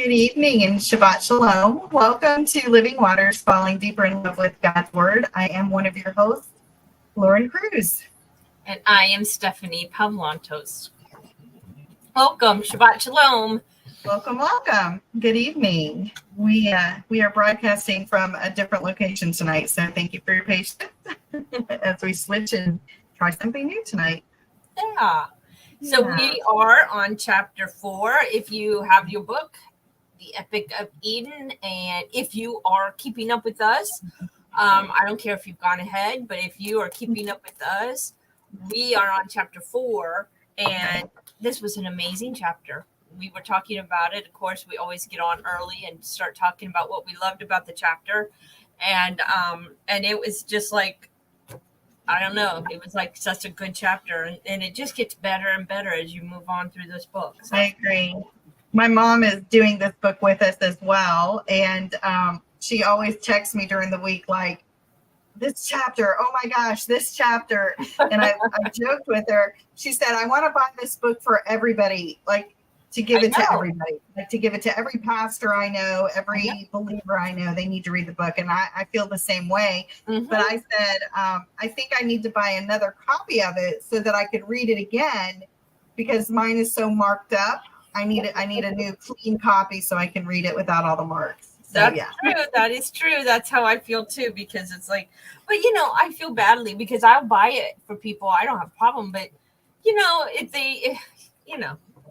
Good evening and Shabbat Shalom. Welcome to Living Waters, Falling Deeper in Love with God's Word. I am one of your hosts, Lauren Cruz. And I am Stephanie Pavlantos. Welcome, Shabbat Shalom. Welcome. Good evening. We are broadcasting from a different location tonight, so thank you for your patience as we switch and try something new tonight. Yeah. So we are on chapter 4. If you have your book, The Epic of Eden, and if you are keeping up with us, I don't care if you've gone ahead, but if you are keeping up with us, we are on chapter 4, and this was an amazing chapter. We were talking about it. Of course, we always get on early and start talking about what we loved about the chapter, and it was just like, I don't know, it was like such a good chapter, and it just gets better and better as you move on through this book. So. I agree. My mom is doing this book with us as well, and she always texts me during the week like, this chapter, oh my gosh, this chapter. And I joked with her. She said, I want to buy this book for everybody, like to give it to everybody, like to give it to every pastor I know, every believer I know. They need to read the book. And I feel the same way. Mm-hmm. But I said, I think I need to buy another copy of it so that I could read it again because mine is so marked up. I need a new clean copy so I can read it without all the marks. So, That's true. That is true. That's how I feel too, because it's like, but I feel badly because I'll buy it for people. I don't have a problem, but if they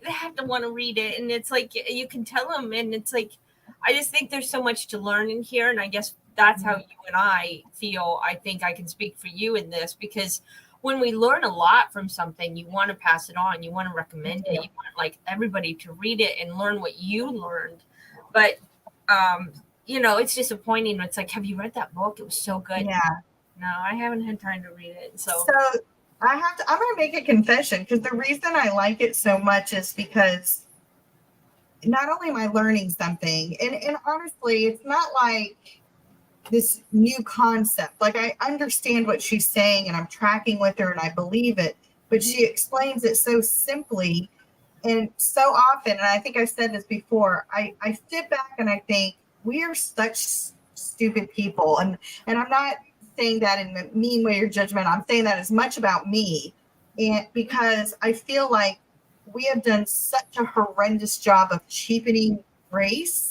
have to want to read it, and it's like you can tell them, and it's like I just think there's so much to learn in here, and I guess that's how you and I feel. I think I can speak for you in this because when we learn a lot from something, you want to pass it on, you want to recommend it, you want like everybody to read it and learn what you learned, but it's disappointing. It's like, have you read that book? It was so good. Yeah. No, I haven't had time to read it. So I'm going to make a confession because the reason I like it so much is because not only am I learning something, and honestly, it's not like this new concept. Like I understand what she's saying and I'm tracking with her and I believe it, but she explains it so simply. And so often, and I think I've said this before, I sit back and I think we are such stupid people. And I'm not saying that in a mean way or judgment. I'm saying that as much about me. And because I feel like we have done such a horrendous job of cheapening grace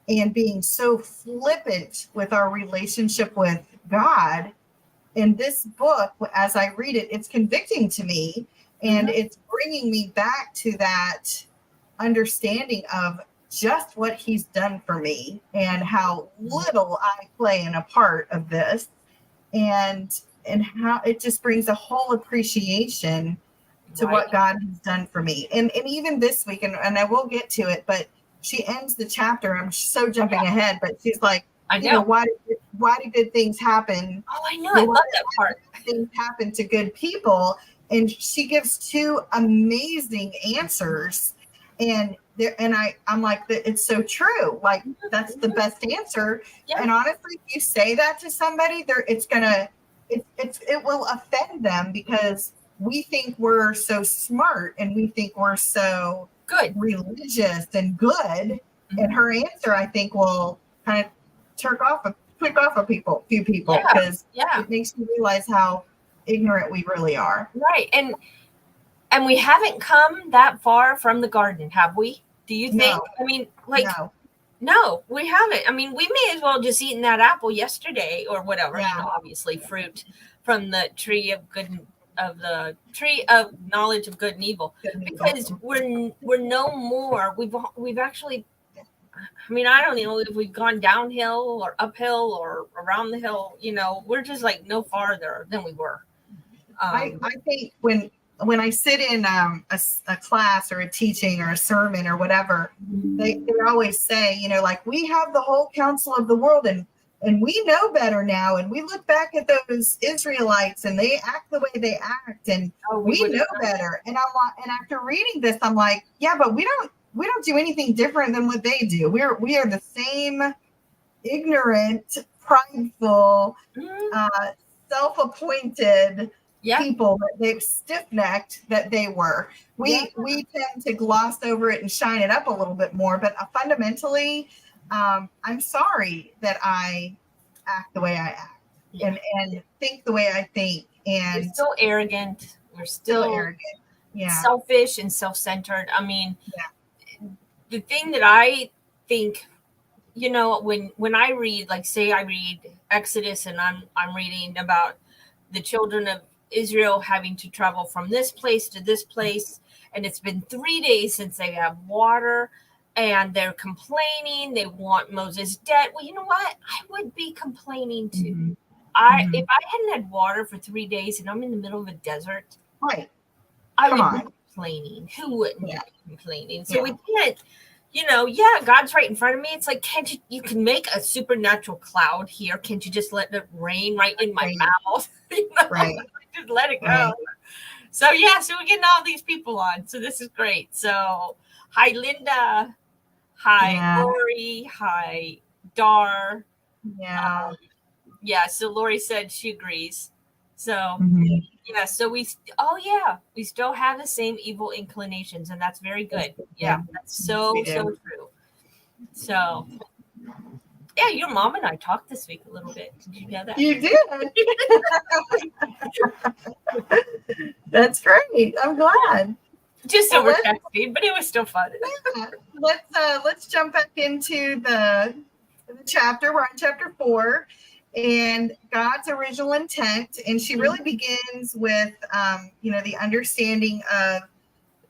and being so flippant with our relationship with God. In this book, as I read it, it's convicting to me. And it's bringing me back to that understanding of just what he's done for me and how little I play in a part of this and how it just brings a whole appreciation to what God has done for me. And even this week, and I will get to it, but she ends the chapter. I'm so jumping ahead, but she's like, I know. Why do good things happen? Oh, I know. I love that part. Things happen to good people. And she gives 2 amazing answers. And I'm like, it's so true. Like, that's the best answer. Yeah. And honestly, if you say that to somebody, it will offend them because we think we're so smart and we think we're so good, religious and good. Mm-hmm. And her answer, I think, will kind of click off a few people because it makes you realize how ignorant we really are. Right. And we haven't come that far from the garden, have we? Do you think? No. I mean, like, no, we haven't. I mean, we may as well just eaten that apple yesterday or whatever. Yeah. Obviously fruit from the tree of tree of knowledge of good and evil, because we're no more. We've actually. I mean, I don't know if we've gone downhill or uphill or around the hill. We're just like no farther than we were. I think when I sit in a class or a teaching or a sermon or whatever, they always say, like, we have the whole counsel of the world and we know better now. And we look back at those Israelites and they act the way they act and we know better. And and after reading this, I'm like, yeah, but we don't do anything different than what they do. We are the same ignorant, prideful, self-appointed people that they've stiff-necked that they were. We tend to gloss over it and shine it up a little bit more, but fundamentally, I'm sorry that I act the way I act and think the way I think. And we're still arrogant. We're still arrogant. Yeah. Selfish and self-centered. I mean, the thing that I think, when I read, like, say I read Exodus and I'm reading about the children of Israel having to travel from this place to this place, and it's been 3 days since they have water, and they're complaining. They want Moses dead. Well, you know what? I would be complaining too. If I hadn't had water for 3 days and I'm in the middle of a desert, right? I would be complaining. Who wouldn't be complaining? So we can't, God's right in front of me. It's like, you can make a supernatural cloud here. Can't you just let it rain right in my mouth? Right. Just let it go. Right. So we're getting all these people on. So this is great. So hi, Linda. Hi, Lori. Hi, Dar. Yeah. So Lori said she agrees. So so we still have the same evil inclinations, and that's very good. Yeah, that's so true. So your mom and I talked this week a little bit. Did you know that? You did. That's great. I'm glad. Just over texting, but it was still fun. Let's jump back into the chapter. We're on chapter 4. And God's original intent, and she really begins with, the understanding of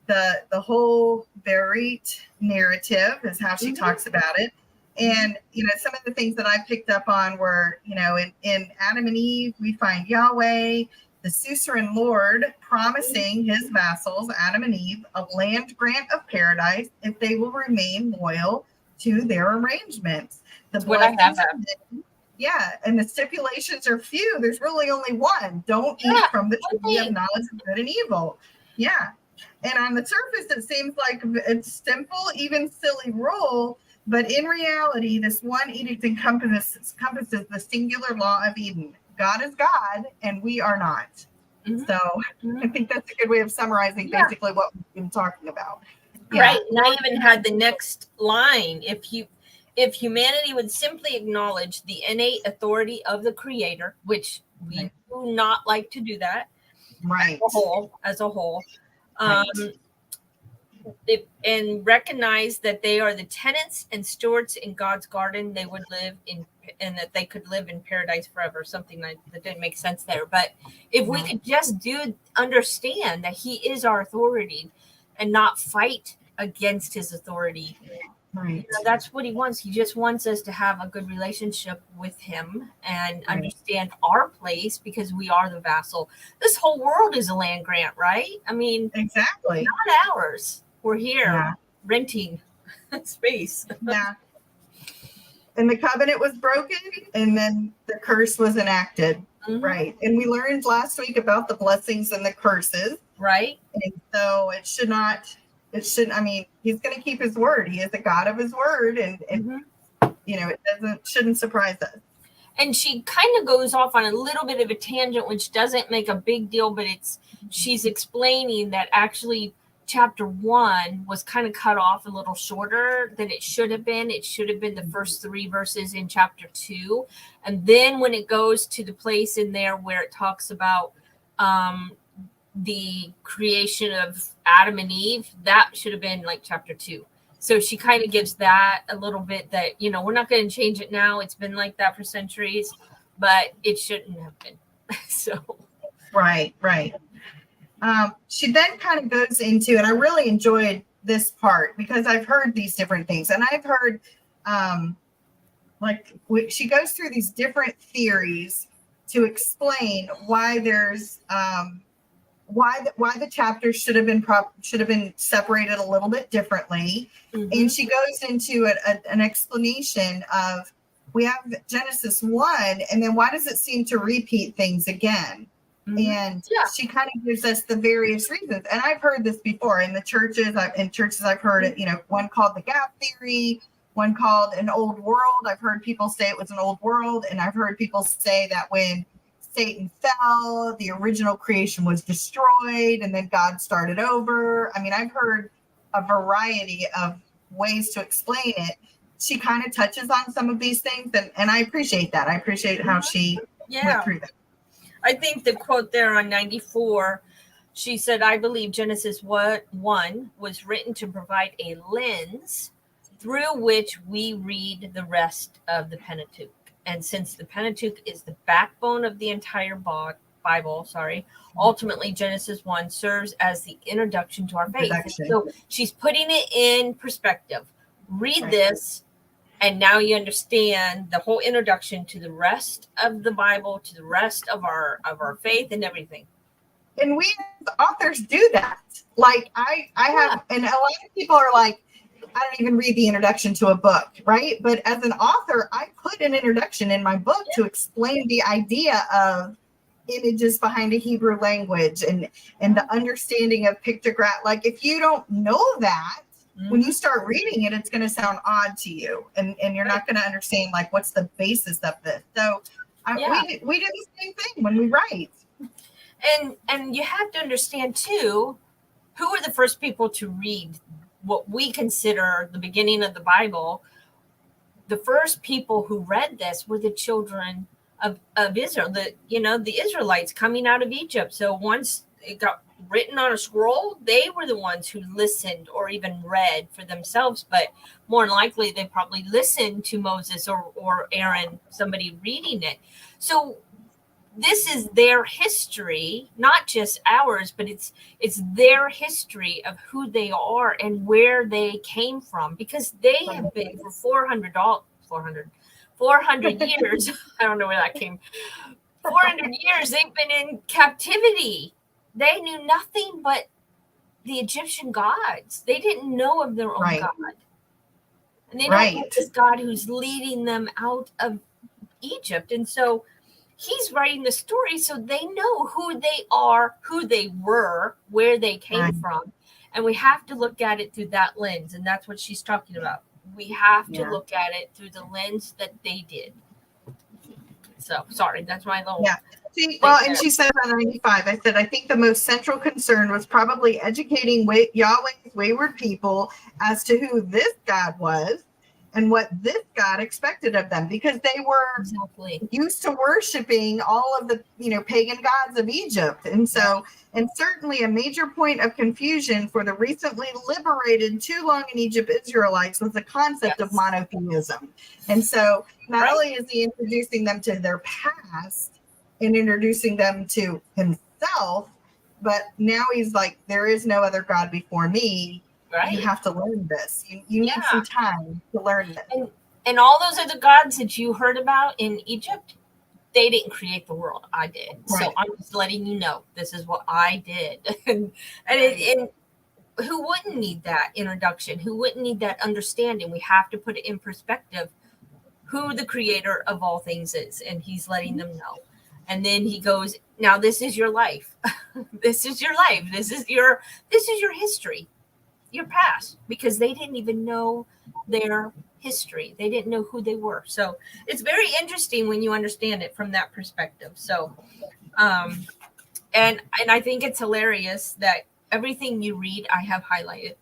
the whole Berit narrative is how she talks about it. And, some of the things that I picked up on were, in Adam and Eve, we find Yahweh, the suzerain Lord, promising his vassals, Adam and Eve, a land grant of paradise if they will remain loyal to their arrangements. What I have. Yeah, and the stipulations are few. There's really only one. Don't eat from the tree of knowledge of good and evil. Yeah. And on the surface, it seems like it's simple, even silly rule. But in reality, this one edict encompasses the singular law of Eden. God is God, and we are not. So I think that's a good way of summarizing basically what we've been talking about. Right. And I even had the next line. If humanity would simply acknowledge the innate authority of the Creator, which we do not like to do that, as a whole, and recognize that they are the tenants and stewards in God's garden, they would live in, and that they could live in paradise forever. Something that didn't make sense there. But if we could just understand that He is our authority and not fight against His authority. Right. That's what He wants. He just wants us to have a good relationship with Him and understand our place, because we are the vassal. This whole world is a land grant, right? I mean, exactly. Not ours. We're here renting space. Yeah. And the covenant was broken, and then the curse was enacted. Right. And we learned last week about the blessings and the curses. Right. And so He's going to keep His word. He is the God of His word. And it shouldn't surprise us. And she kind of goes off on a little bit of a tangent, which doesn't make a big deal, but she's explaining that actually chapter 1 was kind of cut off a little shorter than it should have been. It should have been the first 3 verses in chapter 2. And then when it goes to the place in there where it talks about the creation of Adam and Eve, that should have been like chapter 2. So she kind of gives that a little bit that, we're not going to change it now. It's been like that for centuries, but it shouldn't have been. So. Right. She then kind of goes into, and I really enjoyed this part because I've heard these different things, and I've heard she goes through these different theories to explain why there's why the chapters should have been separated a little bit differently. And she goes into an explanation of, we have Genesis 1, and then why does it seem to repeat things again? And she kind of gives us the various reasons. And I've heard this before in the churches. I've heard it, one called the gap theory, one called an old world. I've heard people say it was an old world. And I've heard people say that when Satan fell, the original creation was destroyed, and then God started over. I mean, I've heard a variety of ways to explain it. She kind of touches on some of these things, and I appreciate that. I appreciate how she went through that. I think the quote there on 94, she said, I believe Genesis 1 was written to provide a lens through which we read the rest of the Pentateuch. And since the Pentateuch is the backbone of the entire Bible, ultimately Genesis 1 serves as the introduction to our faith. So she's putting it in perspective. Read this, and now you understand the whole introduction to the rest of the Bible, to the rest of our faith and everything. And we as authors do that. Like I have, and a lot of people are like, I don't even read the introduction to a book, right? But as an author, I put an introduction in my book to explain the idea of images behind a Hebrew language and the understanding of pictograph. Like if you don't know that, when you start reading it, it's going to sound odd to you, and you're not going to understand like what's the basis of this. So we do the same thing when we write. And you have to understand too, who were the first people to read what we consider the beginning of the Bible? The first people who read this were the children of Israel, the Israelites coming out of Egypt. So once it got written on a scroll, they were the ones who listened or even read for themselves. But more than likely, they probably listened to Moses or Aaron, somebody reading it. So this is their history, not just ours, but it's their history of who they are and where they came from, because they have been for 400 years. I don't know where that came. 400 years they've been in captivity. They knew nothing but the Egyptian gods. They didn't know of their own God. And they don't know this God who's leading them out of Egypt. And so he's writing the story so they know who they are, who they were, where they came from. And we have to look at it through that lens. And that's what she's talking about. We have to look at it through the lens that they did. So, sorry, that's my little... And she said on 95, I said, I think the most central concern was probably educating Yahweh's wayward people as to who this God was and what this God expected of them, because they were used to worshiping all of the, pagan gods of Egypt. And so, and certainly a major point of confusion for the recently liberated, too long in Egypt Israelites was the concept of monotheism. And so not only is he introducing them to their past and introducing them to himself, but now he's like, there is no other God before me. You have to learn this. You need some time to learn this. And all those other gods that you heard about in Egypt, they didn't create the world. I did. So I'm just letting you know, this is what I did. and who wouldn't need that introduction? Who wouldn't need that understanding? We have to put it in perspective who the creator of all things is. And he's letting them know. And then he goes, now this is your life. This is your life. This is your history. Your past, because they didn't even know their history. They didn't know who they were. So it's very interesting when you understand it from that perspective. So, and I think it's hilarious that everything you read, I have highlighted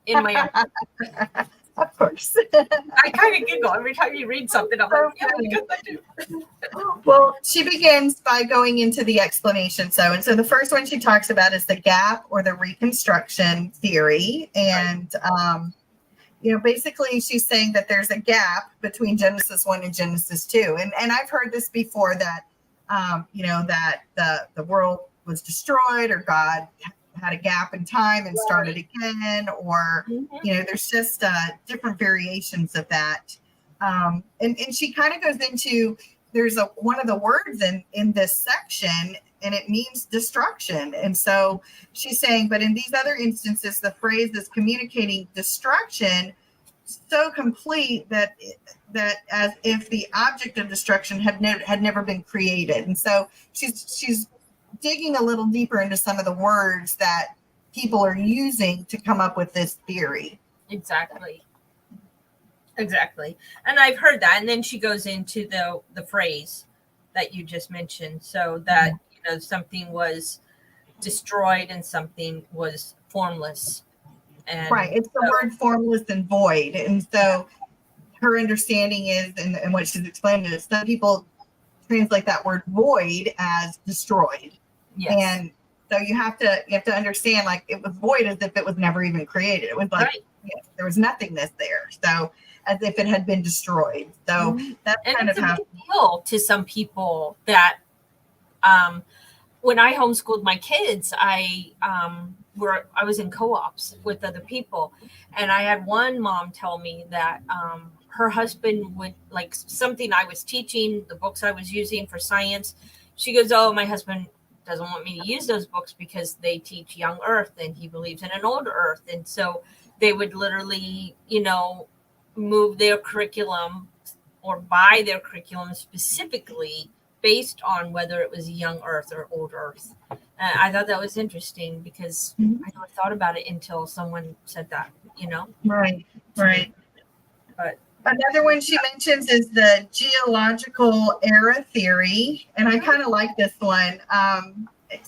in my own. Of course. I kind of giggle every time you read something. I'm like, yeah, we got that too. Well, she begins by going into the explanation. So the first one she talks about is the gap or the reconstruction theory. And, basically she's saying that there's a gap between Genesis 1 and Genesis 2. And I've heard this before that, that the world was destroyed, or God had a gap in time and started again, or, there's just different variations of that. And she kind of goes into, there's one of the words in this section, and it means destruction. And so she's saying, but in these other instances, the phrase is communicating destruction so complete that as if the object of destruction had never been created. And so she's digging a little deeper into some of the words that people are using to come up with this theory. Exactly. And I've heard that. And then she goes into the phrase that you just mentioned. So that, something was destroyed and something was formless. And right. It's the word formless and void. And so her understanding is, and what she's explaining is, some people translate that word void as destroyed. yes. And so you have to understand, like, it was void as if it was never even created. It was like, right. There was nothingness there. So as if it had been destroyed. So that's and kind it's of a how big deal to some people that when I homeschooled my kids, I was in co-ops with other people, and I had one mom tell me that her husband would, like, something I was teaching, the books I was using for science. She goes, "Oh, my husband doesn't want me to use those books because they teach young Earth, and he believes in an old Earth." And so they would literally, move their curriculum or buy their curriculum specifically based on whether it was young Earth or old Earth. And I thought that was interesting because I never thought about it until someone said that, Right. But Another one she mentions is the geological era theory, and I kind of like this one.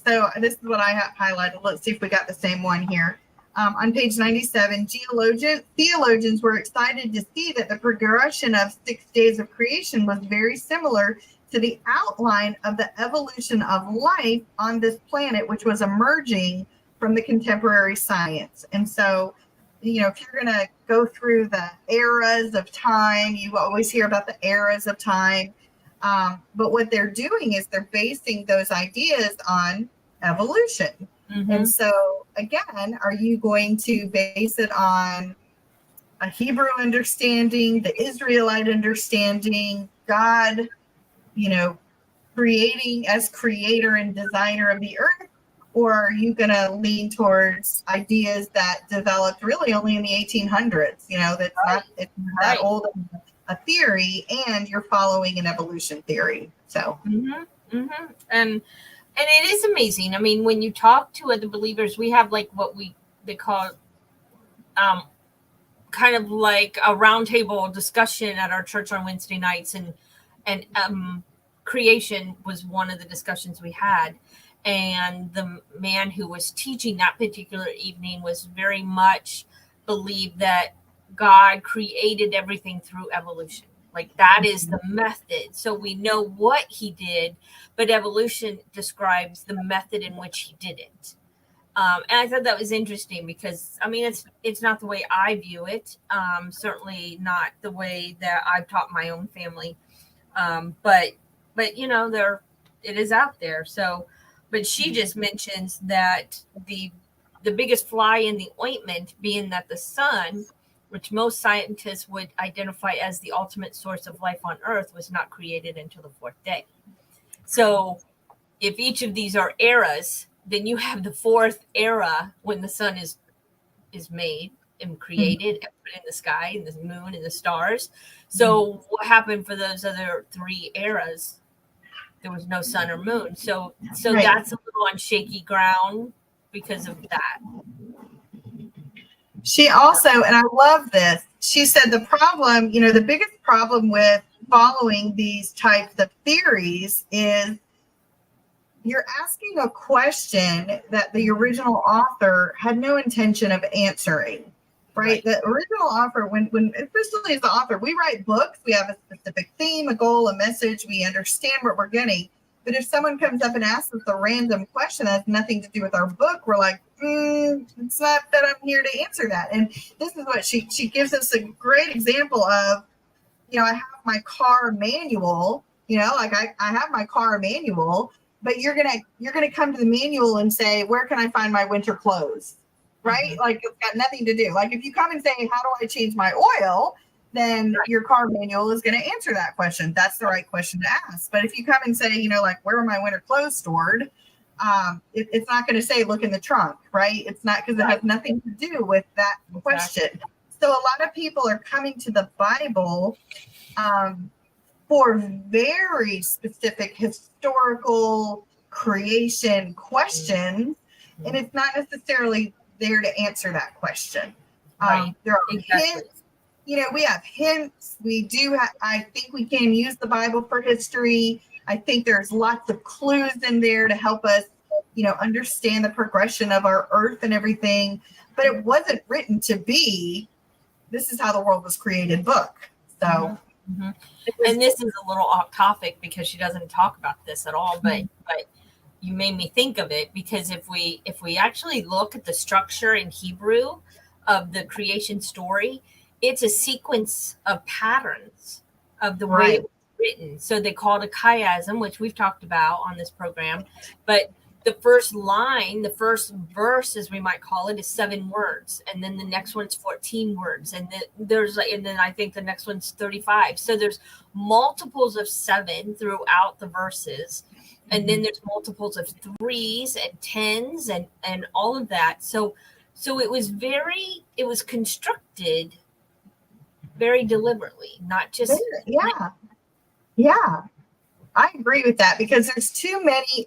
So this is what I have highlighted. Let's see if we got the same one here. On page 97, theologians were excited to see that the progression of 6 days of creation was very similar to the outline of the evolution of life on this planet, which was emerging from the contemporary science. And so, if you're going to go through the eras of time, you always hear about the eras of time. But what they're doing is they're basing those ideas on evolution. And so, again, are you going to base it on a Hebrew understanding, the Israelite understanding, God, creating as creator and designer of the earth? Or are you going to lean towards ideas that developed really only in the 1800s? That's not it's that old a theory, and you're following an evolution theory. So, and it is amazing. I mean, when you talk to other believers, we have like what they call kind of like a roundtable discussion at our church on Wednesday nights, and creation was one of the discussions we had. And the man who was teaching that particular evening was very much believed that God created everything through evolution. Like, that is the method. So we know what he did, but evolution describes the method in which he did it. And I thought that was interesting because, I mean, it's not the way I view it. Certainly not the way that I've taught my own family. But it is out there. So, but she just mentions that the biggest fly in the ointment being that the sun, which most scientists would identify as the ultimate source of life on Earth, was not created until the fourth day. So if each of these are eras, then you have the fourth era when the sun is made and created and put in the sky, and the moon and the stars. So what happened for those other three eras? There was no sun or moon. So that's a little on shaky ground because of that. She also, and I love this, she said the problem, the biggest problem with following these types of theories is you're asking a question that the original author had no intention of answering, right? The original author, when especially as the author, we write books, we have a specific theme, a goal, a message, we understand what we're getting. But if someone comes up and asks us a random question that has nothing to do with our book, we're like, it's not that I'm here to answer that. And this is what she gives us a great example of, I have my car manual, like I have my car manual, but you're gonna come to the manual and say, where can I find my winter clothes? Right? Like, it's got nothing to do. Like, if you come and say, how do I change my oil? Then your car manual is going to answer that question. That's the right question to ask. But if you come and say, like, where are my winter clothes stored? It's not going to say, look in the trunk, right? It's not, because it has nothing to do with that question. So a lot of people are coming to the Bible for very specific historical creation questions, and it's not necessarily there to answer that question. There are hints. We have hints. We do. I think we can use the Bible for history, I think there's lots of clues in there to help us, understand the progression of our earth and everything. But it wasn't written to be, this is how the world was created book. So, mm-hmm. And this is a little off topic because she doesn't talk about this at all, but you made me think of it, because if we actually look at the structure in Hebrew of the creation story, it's a sequence of patterns of the way it was written. So they call it a chiasm, which we've talked about on this program. But the first line, the first verse, as we might call it, is 7 words, and then the next one's 14 words, and then I think the next one's 35. So there's multiples of 7 throughout the verses. And then there's multiples of 3s and 10s and all of that. So it was constructed very deliberately, not just. Yeah. I agree with that, because there's too many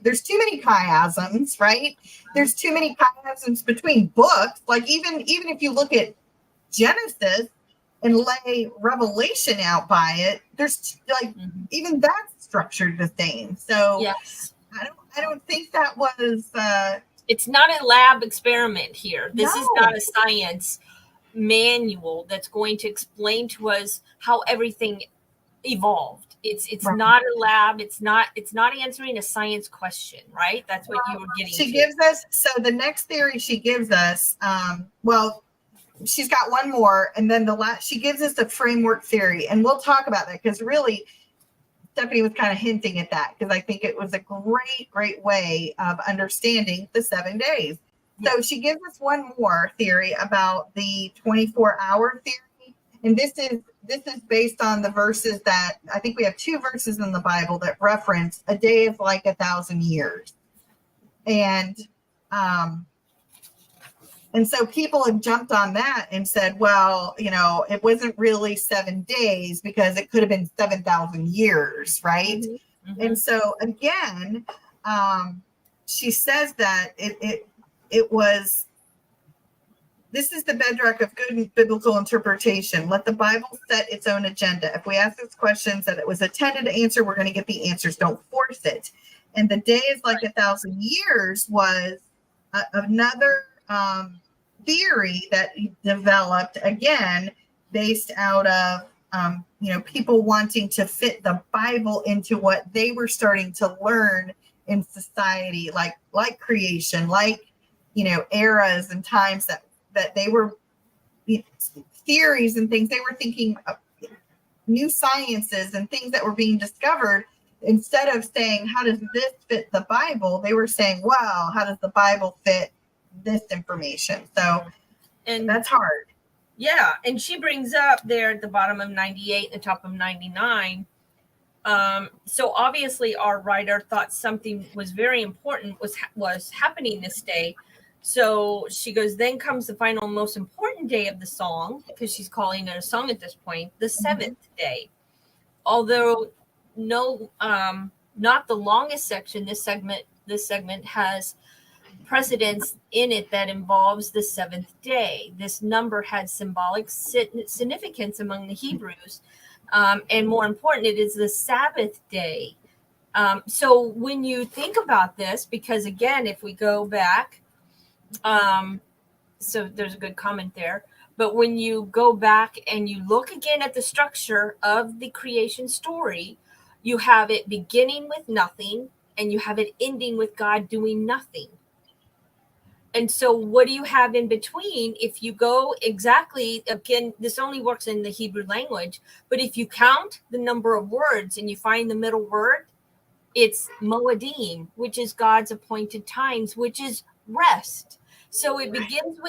chiasms, right? There's too many chiasms between books. Like even if you look at Genesis and lay Revelation out by it, there's even that's structured the same. So yes, I don't think that was it's not a lab experiment here. This is not a science manual that's going to explain to us how everything evolved. It's not a lab. It's not answering a science question, right? That's what you were getting. She gives us, so the next theory she gives us, she's got one more, and then she gives us a framework theory, and we'll talk about that, because really Stephanie was kind of hinting at that, because I think it was a great way of understanding the 7 days. Yes. So she gives us one more theory about the 24-hour theory, and this is based on the verses that I think we have 2 verses in the Bible that reference a day is like 1,000 years, and so people have jumped on that and said, well, it wasn't really 7 days because it could have been 7,000 years, right? Mm-hmm. And so again, she says that it was. This is the bedrock of good biblical interpretation. Let the Bible set its own agenda. If we ask those questions that it was intended to answer, we're going to get the answers. Don't force it. And the day is like 1,000 years was another theory that he developed, again, based out of, people wanting to fit the Bible into what they were starting to learn in society, like creation, eras and times that they were theories and things. They were thinking of new sciences and things that were being discovered. Instead of saying, how does this fit the Bible? They were saying, wow, how does the Bible fit this information? So, and that's hard. Yeah. And she brings up there at the bottom of 98, the top of 99. So obviously our writer thought something was very important was happening this day. So she goes, then comes the final most important day of the song, because she's calling it a song at this point, the 7th day. Although not the longest section, this segment has precedence in it that involves the 7th day. This number had symbolic significance among the Hebrews. And more important, it is the Sabbath day. So when you think about this, because again, if we go back, so there's a good comment there, but when you go back and you look again at the structure of the creation story, you have it beginning with nothing and you have it ending with God doing nothing. And so what do you have in between? If you go exactly, again, this only works in the Hebrew language, but if you count the number of words and you find the middle word, it's Moedim, which is God's appointed times, which is rest. So it begins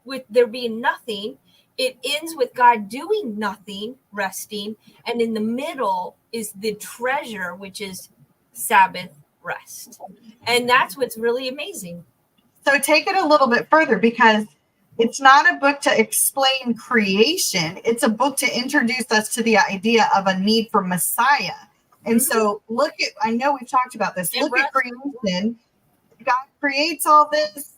with there being nothing. It ends with God doing nothing, resting. And in the middle is the treasure, which is Sabbath rest. And that's what's really amazing. So take it a little bit further, because it's not a book to explain creation. It's a book to introduce us to the idea of a need for Messiah. And so I know we've talked about this. Look at creation. God creates all this.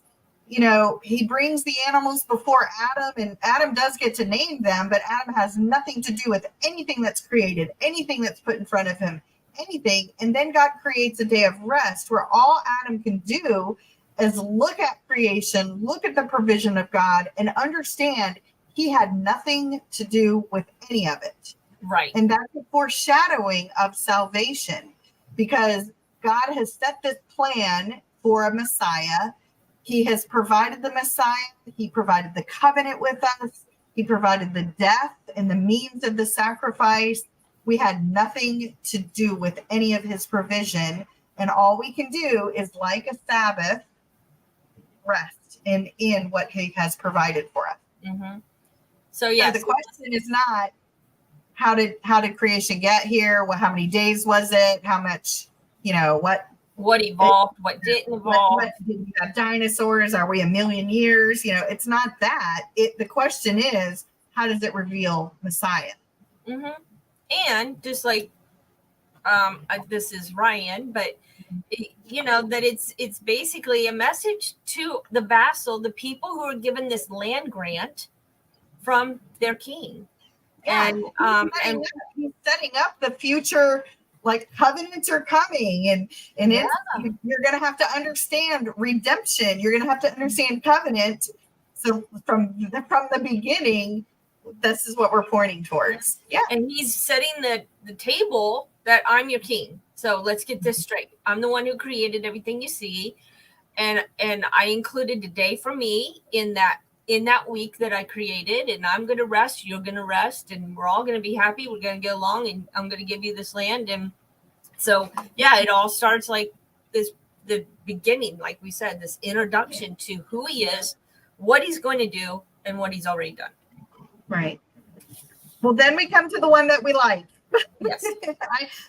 He brings the animals before Adam, and Adam does get to name them, but Adam has nothing to do with anything that's created, anything that's put in front of him. anything. And then God creates a day of rest where all Adam can do is look at creation, look at the provision of God, and understand he had nothing to do with any of it. Right. And that's a foreshadowing of salvation, because God has set this plan for a Messiah. He has provided the Messiah. He provided the covenant with us. He provided the death and the means of the sacrifice. We had nothing to do with any of his provision. And all we can do is, like a Sabbath, rest in what he has provided for us. Mm-hmm. So, yes. So the question is not, how did creation get here? How many days was it? How much, what evolved, what didn't evolve? What did we have dinosaurs? Are we a million years? It's not that. The question is, how does it reveal Messiah? Mm-hmm. And just like, this is Ryan, but that it's basically a message to the vassal, the people who are given this land grant from their king. Yeah, and he's setting up the future, like covenants are coming, and you're going to have to understand redemption. You're going to have to understand covenant. So from the beginning, this is what we're pointing towards. Yeah, and he's setting the table that I'm your king. So let's get this straight. I'm the one who created everything you see, and I included a day for me in that week that I created, and I'm going to rest, you're going to rest, and we're all going to be happy. We're going to get along, and I'm going to give you this land. And so, yeah, it all starts like this, the beginning, like we said, this introduction to who he is, what he's going to do, and what he's already done. Right. Well, then we come to the one that we like. Yes.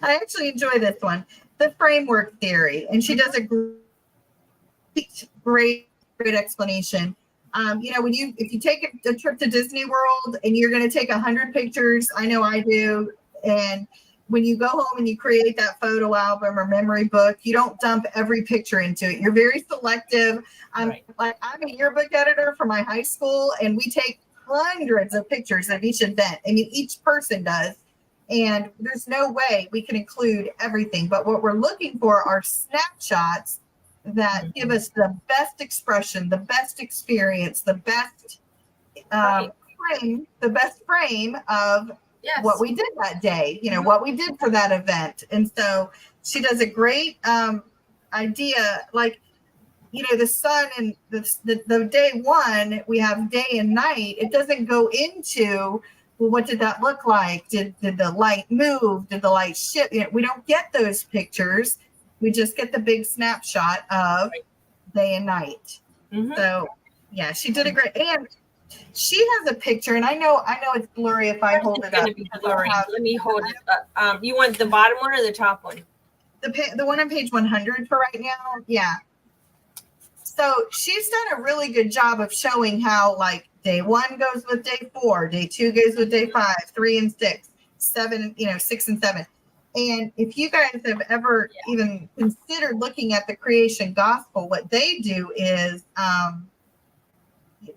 I actually enjoy this one, the framework theory. And she does a great explanation. If you take a trip to Disney World and you're going to take 100 pictures, I know I do. And when you go home and you create that photo album or memory book, you don't dump every picture into it. You're very selective. I'm a yearbook editor for my high school, and we take hundreds of pictures of each event. I mean, each person does. And there's no way we can include everything. But what we're looking for are snapshots that give us the best expression, the best experience, the best frame of what we did that day, what we did for that event. And so she does a great idea, like, the sun and the day one, we have day and night. It doesn't go into, well, what did that look like? Did the light move? Did the light shift? We don't get those pictures. We just get the big snapshot of day and night. Mm-hmm. So, yeah, she did a great. And she has a picture, and I know it's blurry if I hold it up. Be blurry. Let me hold it up. You want the bottom one or the top one? The one on page 100 for right now. Yeah. So she's done a really good job of showing how, like, day one goes with day 4, day 2 goes with day 5, 3 and 6, 7, 6 and 7. And if you guys have ever even considered looking at the creation gospel, what they do is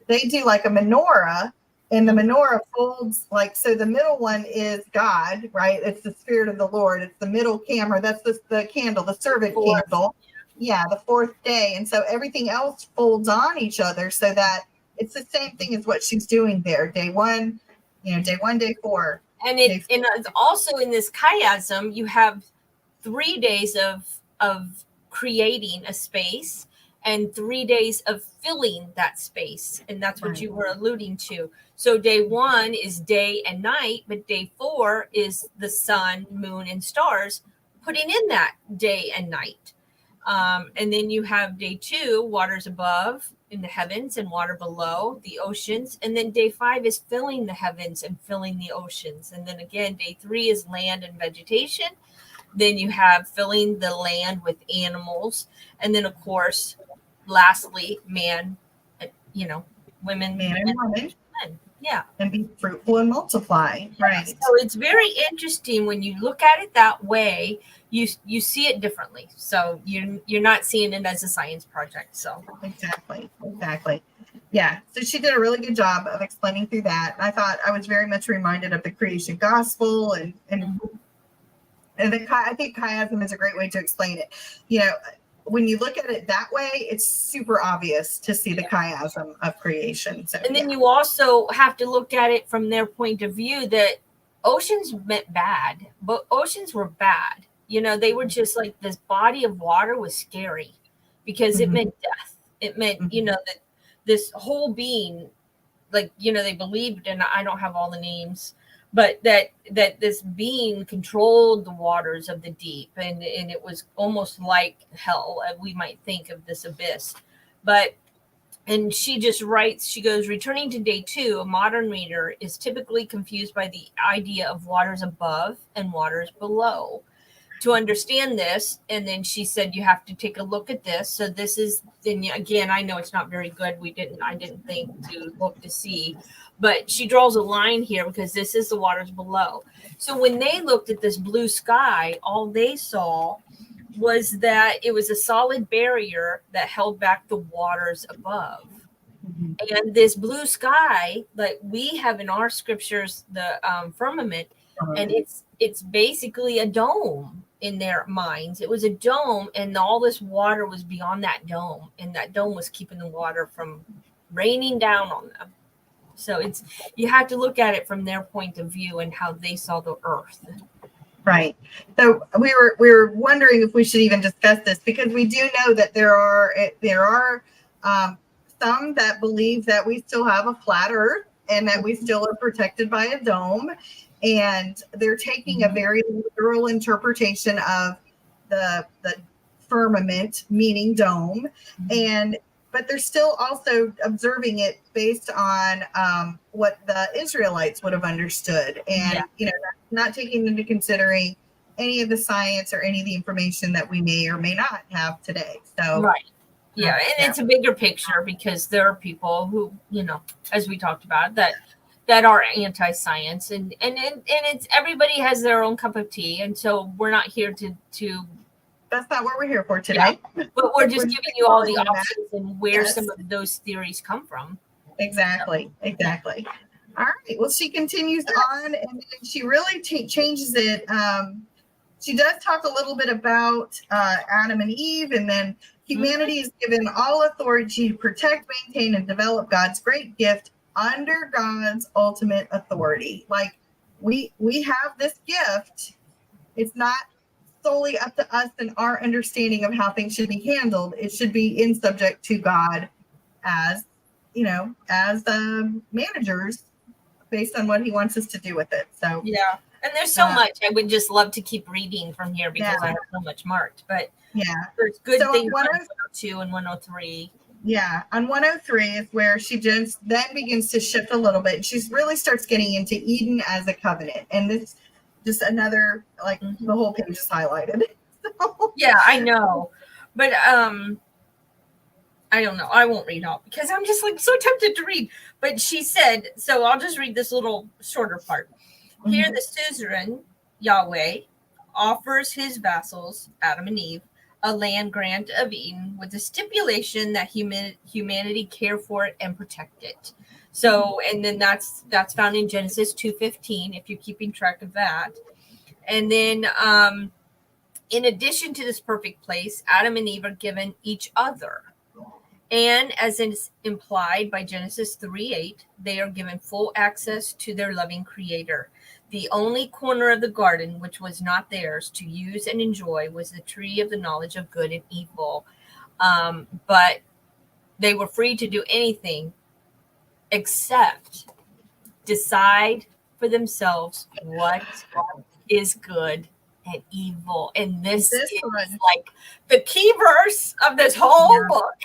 they do like a menorah, and the menorah folds so the middle one is God, right? It's the Spirit of the Lord. It's the middle camera. That's the candle, the servant candle. Yeah, the 4th day. And so everything else folds on each other so that it's the same thing as what she's doing there. Day 1, day 1, day 4. And it's also in this chiasm, you have 3 days of creating a space and 3 days of filling that space. And that's what you were alluding to. So day 1 is day and night, but day 4 is the sun, moon, and stars putting in that day and night. And then you have day 2, waters above in the heavens and water below, the oceans. And then day 5 is filling the heavens and filling the oceans. And then again, day 3 is land and vegetation. Then you have filling the land with animals. And then, of course, lastly, man, women. Man and woman. Men. Yeah. And be fruitful and multiply. Right. So it's very interesting when you look at it that way. You see it differently. So you're not seeing it as a science project. So exactly. Yeah. So she did a really good job of explaining through that. I thought I was very much reminded of the creation gospel and And I think chiasm is a great way to explain it. You know, when you look at it that way, it's super obvious to see the chiasm of creation. So, and then you also have to look at it from their point of view that oceans meant bad, but oceans were bad. You know, they were just like this body of water was scary because it meant death. It meant, you know, that this whole being, like, you know, they believed, and I don't have all the names, but that this being controlled the waters of the deep, and it was almost like hell. We might think of this abyss, and she just writes, she goes, returning to day 2, a modern reader is typically confused by the idea of waters above and waters below. To understand this, and then she said, you have to take a look at this. So this is, then again, I know it's not very good. I didn't think to look to see, but she draws a line here because this is the waters below. So when they looked at this blue sky, all they saw was that it was a solid barrier that held back the waters above. And this blue sky that we have in our scriptures, the firmament, and it's basically a dome in their minds. It was a dome, and all this water was beyond that dome, and that dome was keeping the water from raining down on them. So you have to look at it from their point of view and how they saw the earth. Right. So we were wondering if we should even discuss this, because we do know that there are some that believe that we still have a flat earth and that we still are protected by a dome, and they're taking a very literal interpretation of the firmament, meaning dome, but they're still also observing it based on what the Israelites would have understood, and you know, not taking into considering any of the science or any of the information that we may or may not have today. So right. Yeah, and it's a bigger picture, because there are people who, you know, as we talked about, that are anti-science, and it's, everybody has their own cup of tea, and so we're not here to that's not what we're here for today. Yeah, but we're just giving you all the options and where some of those theories come from. Exactly. All right. Well, she continues on, and then she really changes it. She does talk a little bit about Adam and Eve, and then humanity is given all authority to protect, maintain, and develop God's great gift under God's ultimate authority. Like, we have this gift. It's not solely up to us and our understanding of how things should be handled. It should be in subject to God as, you know, as the managers, based on what he wants us to do with it. So yeah. And there's so much. I would just love to keep reading from here, because I have so much marked. But there's good things on 102 and 103. Yeah, on 103 is where she just then begins to shift a little bit. She really starts getting into Eden as a covenant. And this just another, like, the whole page is highlighted. So. Yeah, I know. But I don't know. I won't read all, because I'm just like so tempted to read. But she said, so I'll just read this little shorter part. Here the suzerain, Yahweh, offers his vassals, Adam and Eve, a land grant of Eden with the stipulation that humanity care for it and protect it. So, and then that's found in Genesis 2:15, if you're keeping track of that. And then in addition to this perfect place, Adam and Eve are given each other. And as is implied by Genesis 3:8, they are given full access to their loving creator. The only corner of the garden which was not theirs to use and enjoy was the tree of the knowledge of good and evil. But they were free to do anything except decide for themselves what is good and evil. And this is like the key verse of this whole book.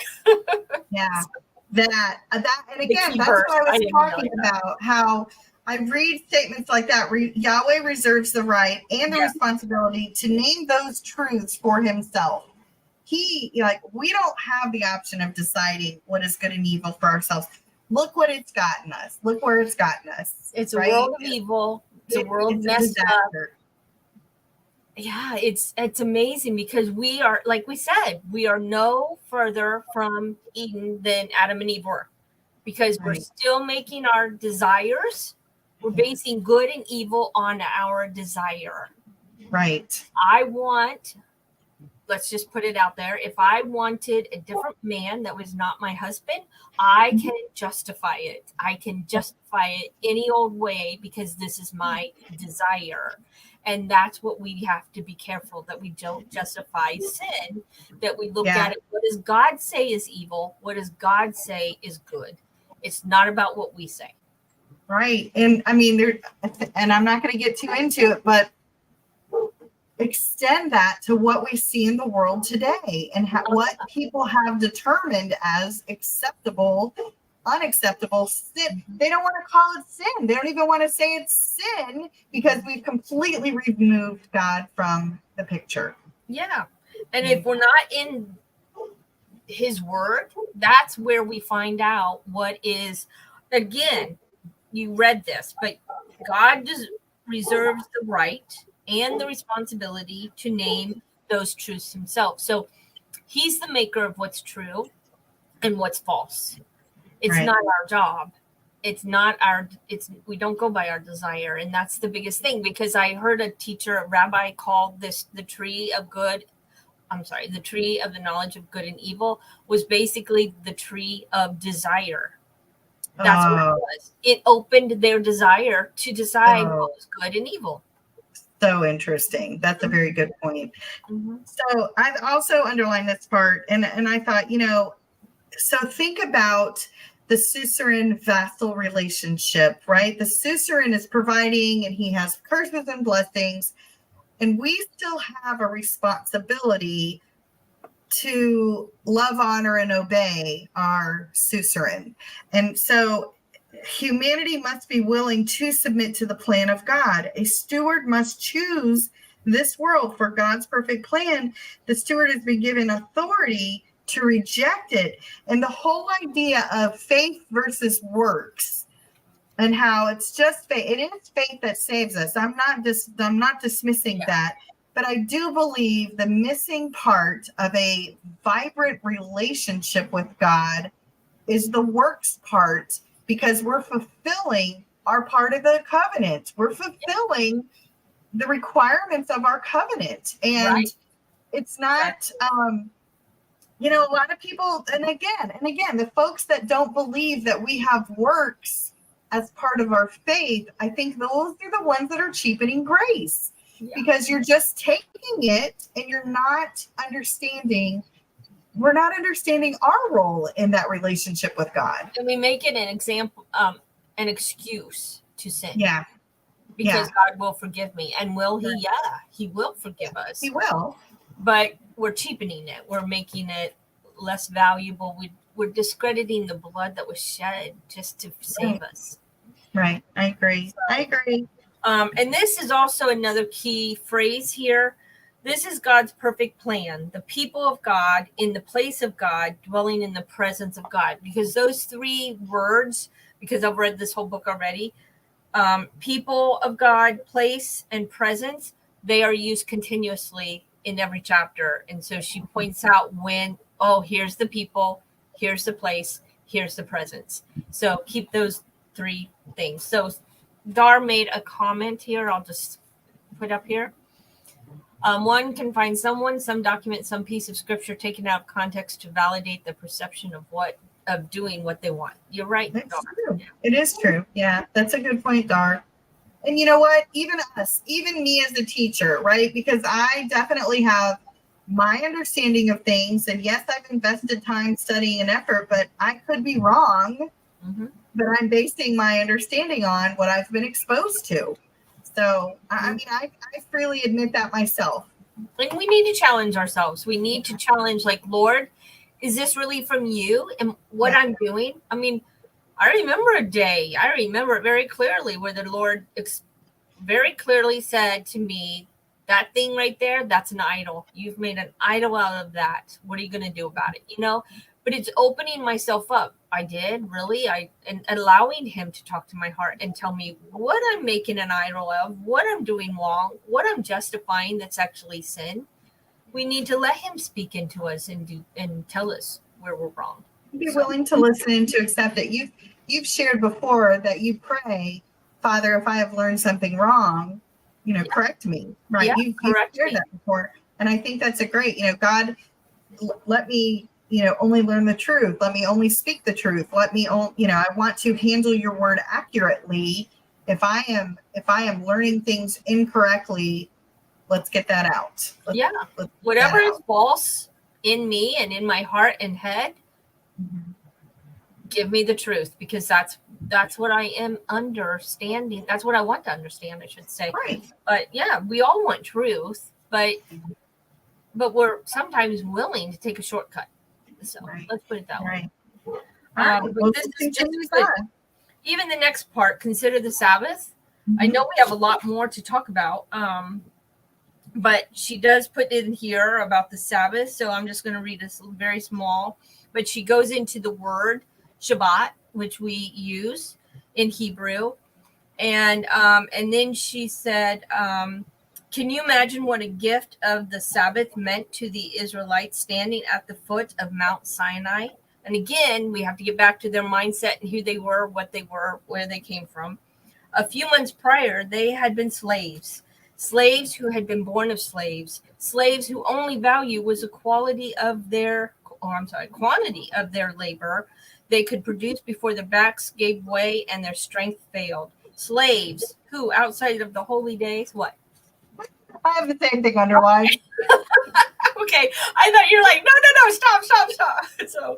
That and again, that's what I was talking about, how I read statements like that. Yahweh reserves the right and the responsibility to name those truths for himself. We don't have the option of deciding what is good and evil for ourselves. Look what it's gotten us. Look where it's gotten us. It's a world of evil. It's a world messed up. Yeah, it's amazing, because we are, like we said, we are no further from Eden than Adam and Eve were, because we're still making our desires. We're basing good and evil on our desire. Right. Let's just put it out there. If I wanted a different man that was not my husband, I can justify it. I can justify it any old way because this is my desire. And that's what we have to be careful, that we don't justify sin, that we look at it. What does God say is evil? What does God say is good? It's not about what we say. Right. And I mean, and I'm not going to get too into it, but extend that to what we see in the world today and what people have determined as acceptable, unacceptable sin. They don't want to call it sin. They don't even want to say it's sin because we've completely removed God from the picture. Yeah. And if we're not in his word, that's where we find out what is, again, you read this, but God reserves the right and the responsibility to name those truths himself. So he's the maker of what's true and what's false. It's not our job. We don't go by our desire. And that's the biggest thing, because I heard a rabbi called this the tree of the knowledge of good and evil was basically the tree of desire. That's what it was. It opened their desire to decide what was good and evil. So interesting. That's a very good point. Mm-hmm. So I've also underlined this part, and I thought, so think about the suzerain-vassal relationship, right? The suzerain is providing, and he has curses and blessings, and we still have a responsibility to love, honor, and obey our suzerain. And so humanity must be willing to submit to the plan of God. A steward must choose this world for God's perfect plan. The steward has been given authority to reject it. And the whole idea of faith versus works, and how it's just faith. It is faith that saves us. I'm not dismissing that. But I do believe the missing part of a vibrant relationship with God is the works part, because we're fulfilling our part of the covenant. We're fulfilling the requirements of our covenant. And it's not, a lot of people, and again, the folks that don't believe that we have works as part of our faith, I think those are the ones that are cheapening grace. Because you're just taking it and you're not understanding. We're not understanding our role in that relationship with God. And we make it an example, an excuse to sin. Yeah. Because God will forgive me. And will he? Yeah, he will forgive us. He will. But we're cheapening it. We're making it less valuable. We're discrediting the blood that was shed just to save us. Right. I agree. And this is also another key phrase here. This is God's perfect plan. The people of God in the place of God, dwelling in the presence of God. Because those three words, because I've read this whole book already, people of God, place, and presence, they are used continuously in every chapter. And so she points out here's the people, here's the place, here's the presence. So keep those three things. So Dar made a comment here. I'll just put up here. One can find some document, some piece of scripture taken out of context to validate the perception of doing what they want. You're right, That's Dar. true. It is true. Yeah, that's a good point, Dar. And you know what? Even me as a teacher, right? Because I definitely have my understanding of things. And yes, I've invested time studying and effort, but I could be wrong. Mm-hmm. But I'm basing my understanding on what I've been exposed to. So, I freely admit that myself. And we need to challenge ourselves. We need to challenge, Lord, is this really from you and what I'm doing? I mean, I remember a day, I remember it very clearly, where the Lord very clearly said to me, that thing right there, that's an idol. You've made an idol out of that. What are you going to do about it? But it's opening myself up. I did, really. And allowing him to talk to my heart and tell me what I'm making an idol of, what I'm doing wrong, what I'm justifying that's actually sin. We need to let him speak into us and tell us where we're wrong. Be willing to listen and to accept it. You've shared before that you pray, Father, if I have learned something wrong, correct me, right? Yeah, You've correct shared me. that before. And I think that's a great, God, let me, only learn the truth. Let me only speak the truth. Let me, I want to handle your word accurately. If I am learning things incorrectly, let's get that out. Let's get Whatever that is out. false in me and in my heart and head, give me the truth, because that's what I am understanding. That's what I want to understand, I should say. Right. But yeah, we all want truth, but we're sometimes willing to take a shortcut. So let's put it that way. All right. But this is just good. Even the next part, consider the Sabbath. I know we have a lot more to talk about, but she does put in here about the Sabbath. So I'm just going to read this very small. But she goes into the word Shabbat, which we use in Hebrew. And then she said, can you imagine what a gift of the Sabbath meant to the Israelites standing at the foot of Mount Sinai? And again, we have to get back to their mindset and who they were, what they were, where they came from. A few months prior, they had been slaves who had been born of slaves who only value was the quantity of their labor they could produce before their backs gave way and their strength failed. Slaves who, outside of the holy days, what? I have the same thing underlined. Okay, I thought you're like, no, stop. So,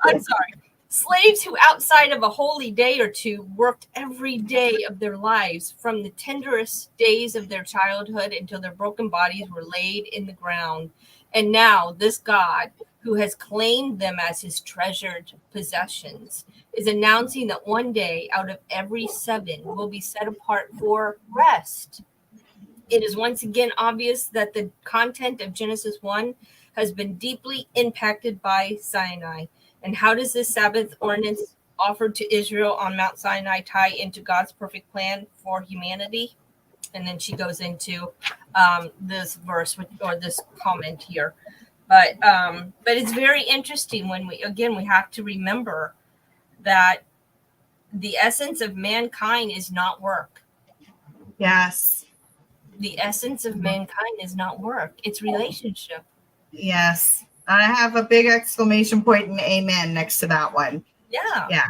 I'm sorry. Slaves who, outside of a holy day or two, worked every day of their lives, from the tenderest days of their childhood until their broken bodies were laid in the ground. And now this God, who has claimed them as his treasured possessions, is announcing that one day out of every 7 will be set apart for rest. It is once again obvious that the content of Genesis 1 has been deeply impacted by Sinai. And how does this Sabbath ordinance offered to Israel on Mount Sinai tie into God's perfect plan for humanity? And then she goes into this verse or this comment here. But it's very interesting when we have to remember that the essence of mankind is not work. Yes. The essence of mankind is not work. It's relationship. Yes. I have a big exclamation point and amen next to that one. Yeah. Yeah.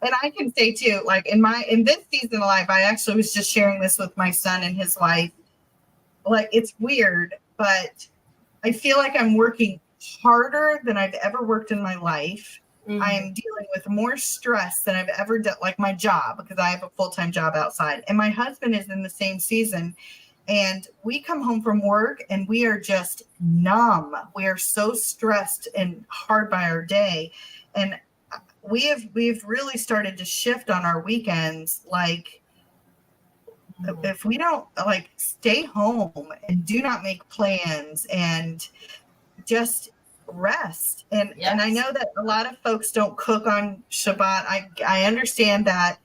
And I can say too, like in this season of life, I actually was just sharing this with my son and his wife. Like, it's weird, but I feel like I'm working harder than I've ever worked in my life. Mm-hmm. I am dealing with more stress than I've ever done, like my job, because I have a full-time job outside. And my husband is in the same season. And we come home from work and we are just numb. We are so stressed and hard by our day. And we've really started to shift on our weekends. Like, if we don't stay home and do not make plans and just rest. And yes. And I know that a lot of folks don't cook on Shabbat. I understand that.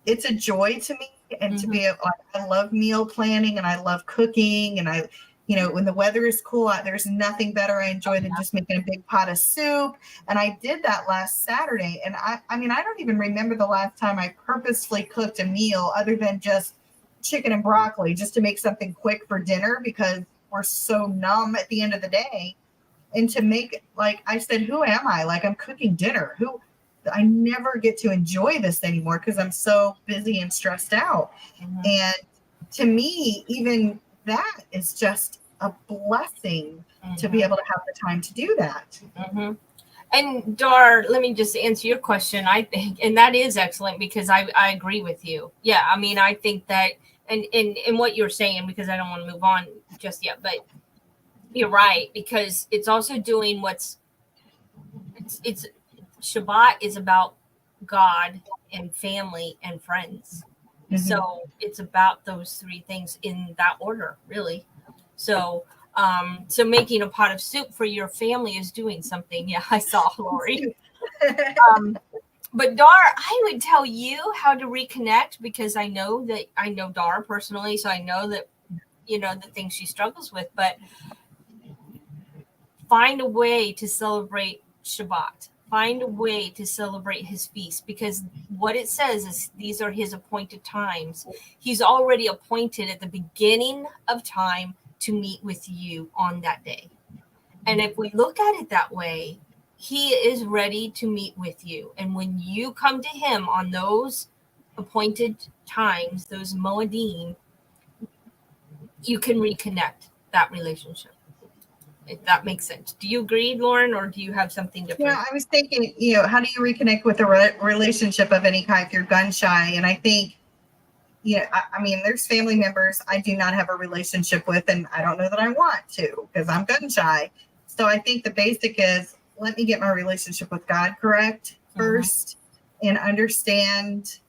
It's a joy to me, and to be I love meal planning and I love cooking, and I, when the weather is cool out, there's nothing better I enjoy than just making a big pot of soup. And I did that last Saturday. And I mean, I don't even remember the last time I purposefully cooked a meal other than just chicken and broccoli, just to make something quick for dinner, because we're so numb at the end of the day. And to make, I said, who am I? I'm cooking dinner. I never get to enjoy this anymore because I'm so busy and stressed out. Mm-hmm. And to me, even that is just a blessing to be able to have the time to do that. Mm-hmm. And Dar, let me just answer your question. I think, and that is excellent, because I agree with you. Yeah, I mean, I think that, and what you're saying, because I don't want to move on just yet, but you're right, because it's also doing it's Shabbat is about God and family and friends. Mm-hmm. So it's about those 3 things in that order, really. So making a pot of soup for your family is doing something. Yeah, I saw Lori. But Dar, I would tell you how to reconnect, because I know Dar personally, so I know that, the things she struggles with, but find a way to celebrate Shabbat. Find a way to celebrate his feast, because what it says is these are his appointed times. He's already appointed at the beginning of time to meet with you on that day. And if we look at it that way, he is ready to meet with you. And when you come to him on those appointed times, those moedim, you can reconnect that relationship. If that makes sense. Do you agree, Lauren, or do you have something different? Yeah, I was thinking, how do you reconnect with a relationship of any kind if you're gun shy? And I think, I mean, there's family members I do not have a relationship with, and I don't know that I want to because I'm gun shy. So I think the basic is, let me get my relationship with God correct first and understand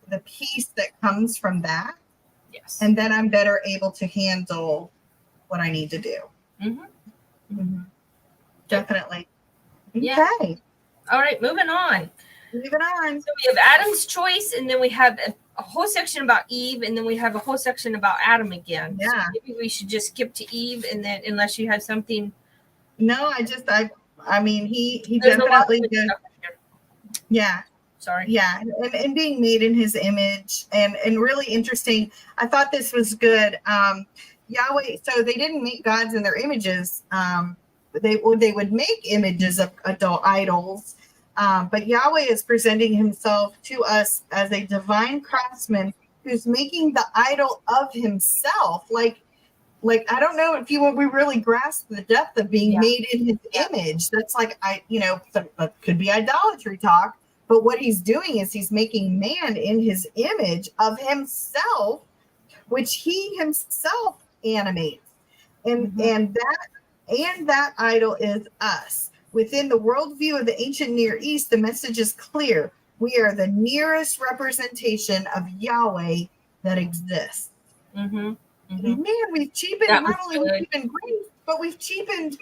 the peace that comes from that. Yes. And then I'm better able to handle what I need to do. Definitely. Yeah. Okay. All right, moving on. Moving on. So we have Adam's choice, and then we have a whole section about Eve, and then we have a whole section about Adam again. Yeah. So maybe we should just skip to Eve, and then unless you have something. No, I mean, he definitely did. Yeah. Sorry. Yeah. And being made in his image and really interesting. I thought this was good. Yahweh, so they didn't make gods in their images. They would make images of adult idols. But Yahweh is presenting himself to us as a divine craftsman who's making the idol of himself. Like I don't know if we really grasp the depth of being made in his image. That's like, that could be idolatry talk, but what he's doing is he's making man in his image of himself, which he himself animates. And that idol is us. Within the worldview of the ancient Near East, the message is clear. We are the nearest representation of Yahweh that exists. Man, we've cheapened, not only we've cheapened grace, but we've cheapened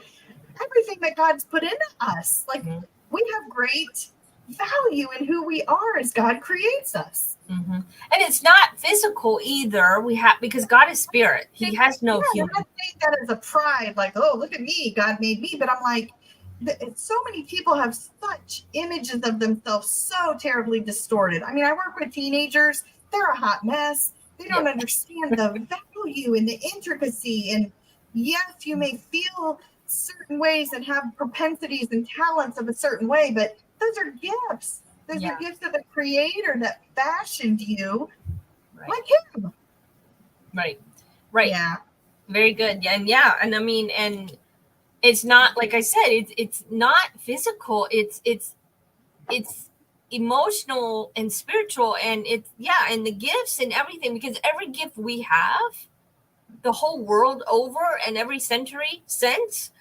everything that God's put into us. Like, we have great value in who we are as God creates us. And it's not physical either. Because God is spirit. He has no human. I think that as a pride, like, oh, look at me, God made me. But I'm like, so many people have such images of themselves so terribly distorted. I mean, I work with teenagers. They're a hot mess. They don't understand the value and the intricacy. And yes, you may feel certain ways and have propensities and talents of a certain way, but those are gifts. Those are gifts of the Creator that fashioned you like him. Right. Yeah. Very good. And I mean, and it's not, like I said, it's not physical. It's emotional and spiritual, and and the gifts and everything, because every gift we have, the whole world over and every century since,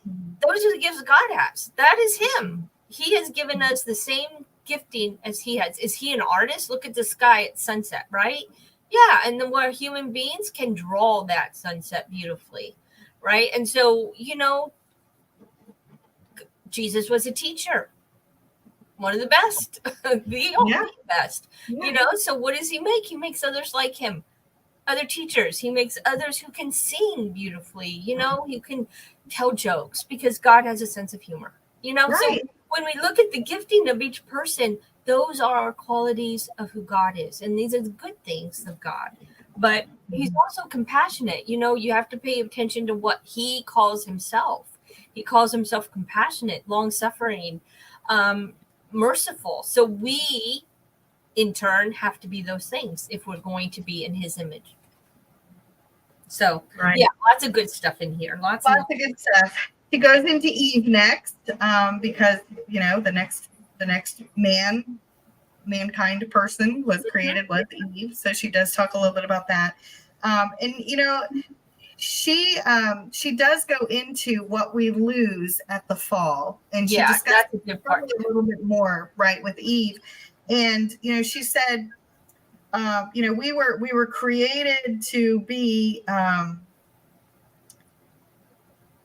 those are the gifts God has. That is him. He has given us the same gifting as he has. Is he an artist? Look at the sky at sunset, right? Yeah. And then where human beings can draw that sunset beautifully, right? And so, Jesus was a teacher, one of the best, the only best, so what does he make? He makes others like him, other teachers. He makes others who can sing beautifully, who can tell jokes, because God has a sense of humor, So when we look at the gifting of each person, those are our qualities of who God is. And these are the good things of God. But he's also compassionate. You have to pay attention to what he calls himself. He calls himself compassionate, long-suffering, merciful. So we, in turn, have to be those things if we're going to be in his image. So, lots of good stuff in here. Lots of good stuff. He goes into Eve next, because the next mankind person was created was Eve. So she does talk a little bit about that, and she does go into what we lose at the fall, and she discusses a little bit more with Eve, and she said, we were created to be.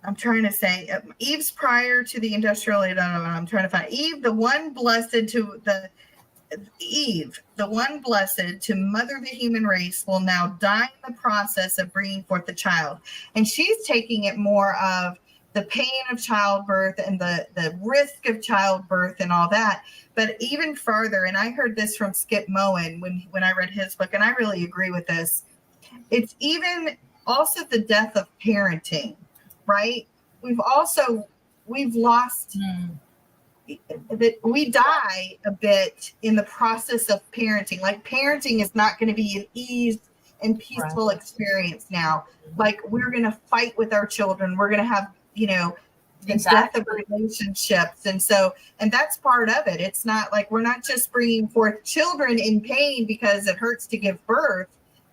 I'm trying to say Eve's prior to the industrial age. I'm trying to find Eve, the one blessed to mother the human race, will now die in the process of bringing forth the child. And she's taking it more of the pain of childbirth and the risk of childbirth and all that. But even further, and I heard this from Skip Moen when I read his book, and I really agree with this. It's even also the death of parenting, right? We've lost that we die a bit in the process of parenting. Like parenting is not going to be an ease and peaceful experience now. Like we're going to fight with our children. We're going to have, the death of relationships. And that's part of it. It's not like we're not just bringing forth children in pain because it hurts to give birth,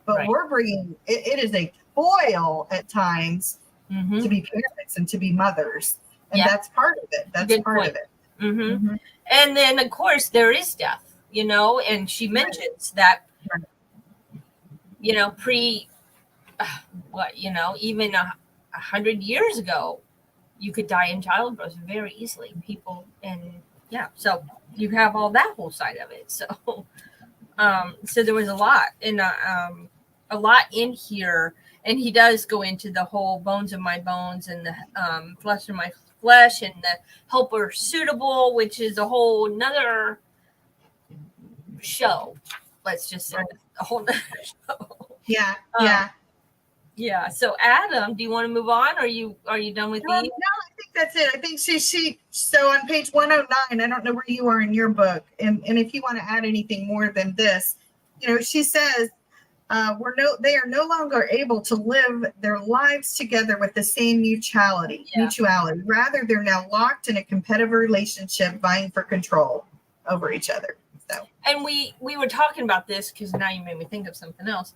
but we're bringing, it is a toil at times to be parents and to be mothers. And that's part of it. That's Good part point. of it. Mm-hmm. And then, of course, there is death, and she mentions that, even 100 years ago, you could die in childbirth very easily. So you have all that whole side of it. So, so there was a lot, and a lot in here. And he does go into the whole bones of my bones and the flesh of my flesh and the helper suitable, which is a whole nother show. Let's just say a whole nother show. Yeah. So Adam, do you want to move on? Are you done with these? No, I think that's it. I think she so on page 109, I don't know where you are in your book, and if you want to add anything more than this, she says they are no longer able to live their lives together with the same mutuality. Rather, they're now locked in a competitive relationship, vying for control over each other. So, and we were talking about this because now you made me think of something else,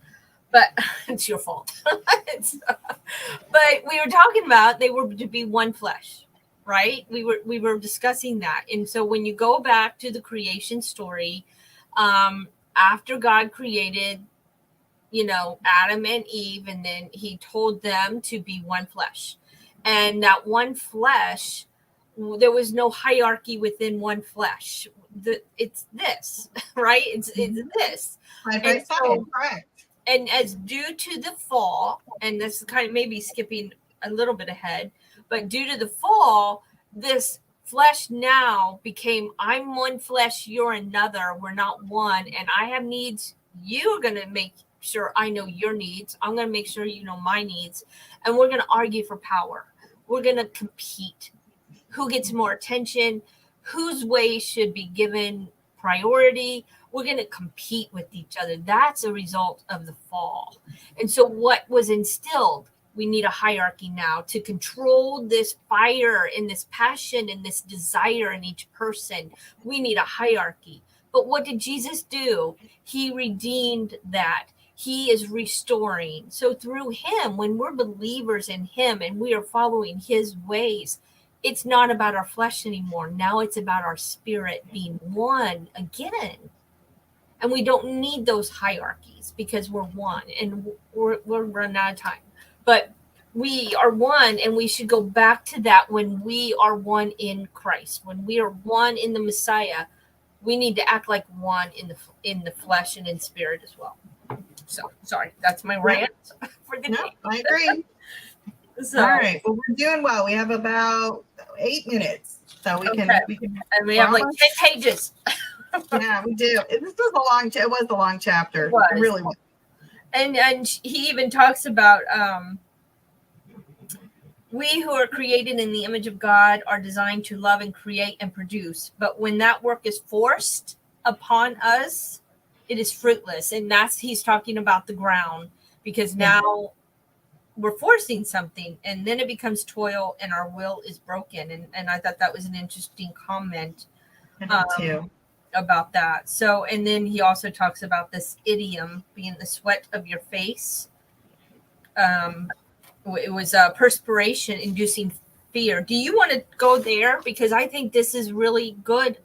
but it's your fault. But we were talking about they were to be one flesh, right? We were discussing that, and so when you go back to the creation story, after God created, Adam and Eve, and then he told them to be one flesh. And that one flesh, there was no hierarchy within one flesh. It's this, right? It's this. Correct. And as due to the fall, and this is kind of maybe skipping a little bit ahead, but due to the fall, this flesh now became, I'm one flesh, you're another. We're not one. And I have needs. You're going to make sure I know your needs. I'm going to make sure you know my needs. And we're going to argue for power. We're going to compete. Who gets more attention? Whose way should be given priority? We're going to compete with each other. That's a result of the fall. And so what was instilled, we need a hierarchy now to control this fire and this passion and this desire in each person. We need a hierarchy. But what did Jesus do? He redeemed that. He is restoring. So through him, when we're believers in him and we are following his ways, it's not about our flesh anymore. Now it's about our spirit being one again. And we don't need those hierarchies because we're one, and we're running out of time. But we are one, and we should go back to that when we are one in Christ. When we are one in the Messiah, we need to act like one in the flesh and in spirit as well. So, sorry, that's my rant for the day. I agree. So, all right, well, we're doing well. We have about 8 minutes, so we can. And we have like 10 pages. Yeah, we do. This was a long. It was a long chapter. It really was. And he even talks about we who are created in the image of God are designed to love and create and produce. But when that work is forced upon us, it is fruitless. And he's talking about the ground, because now we're forcing something, and then it becomes toil and our will is broken. And I thought that was an interesting comment about that. So, and then he also talks about this idiom being the sweat of your face. It was perspiration inducing fear. Do you want to go there? Because I think this is really good.